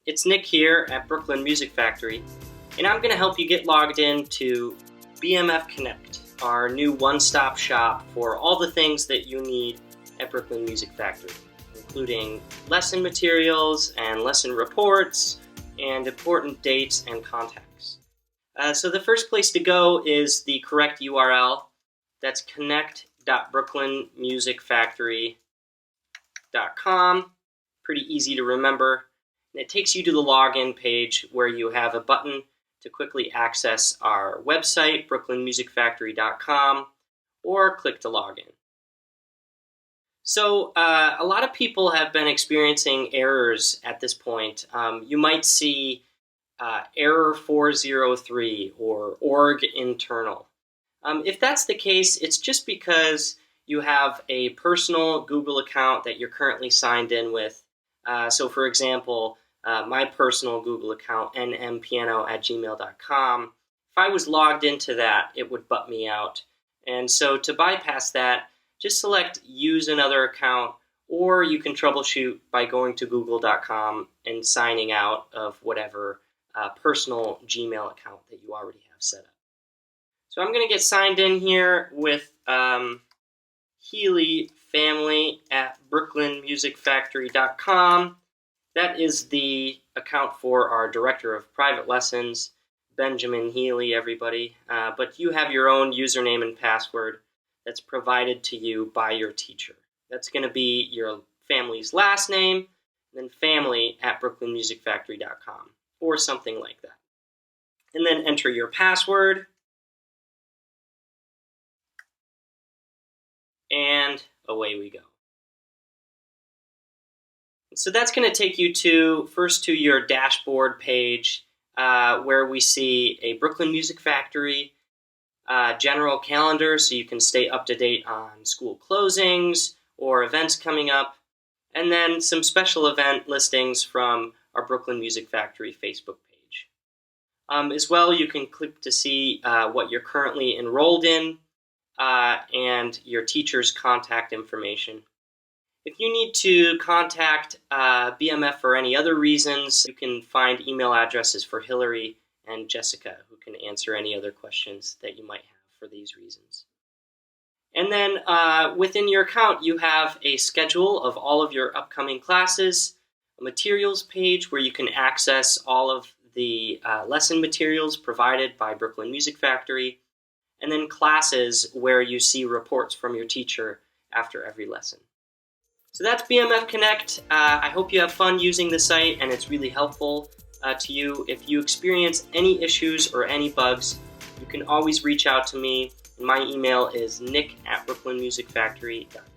It's Nick here at Brooklyn Music Factory, and I'm going to help you get logged in to BMF Connect, our new one-stop shop for all the things that you need at Brooklyn Music Factory, including lesson materials and lesson reports and important dates and contacts. So the first place to go is the correct URL. That's connect.brooklynmusicfactory.com. Pretty easy to remember. And it takes you to the login page where you have a button to quickly access our website, brooklynmusicfactory.com, or click to log in. So a lot of people have been experiencing errors at this point. You might see error 403 or org internal. If that's the case, it's just because you have a personal Google account that you're currently signed in with. So for example, my personal Google account, nmpiano@gmail.com, if I was logged into that, it would butt me out. And so to bypass that, just select Use Another Account, or you can troubleshoot by going to google.com and signing out of whatever personal Gmail account that you already have set up. So I'm going to get signed in here with Healy Family at brooklynmusicfactory.com. That is the account for our Director of Private Lessons, Benjamin Healy, everybody. But you have your own username and password that's provided to you by your teacher. That's going to be your family's last name, and then family@brooklynmusicfactory.com, or something like that. And then enter your password. And away we go. So that's going to take you first to your dashboard page where we see a Brooklyn Music Factory general calendar, so you can stay up to date on school closings or events coming up, and then some special event listings from our Brooklyn Music Factory Facebook page. As well, you can click to see what you're currently enrolled in and your teacher's contact information. If you need to contact BMF for any other reasons, you can find email addresses for Hillary and Jessica, who can answer any other questions that you might have for these reasons. And then within your account, you have a schedule of all of your upcoming classes, a materials page where you can access all of the lesson materials provided by Brooklyn Music Factory, and then classes where you see reports from your teacher after every lesson. So that's BMF Connect. I hope you have fun using the site and it's really helpful to you. If you experience any issues or any bugs, you can always reach out to me. My email is nick@brooklynmusicfactory.com.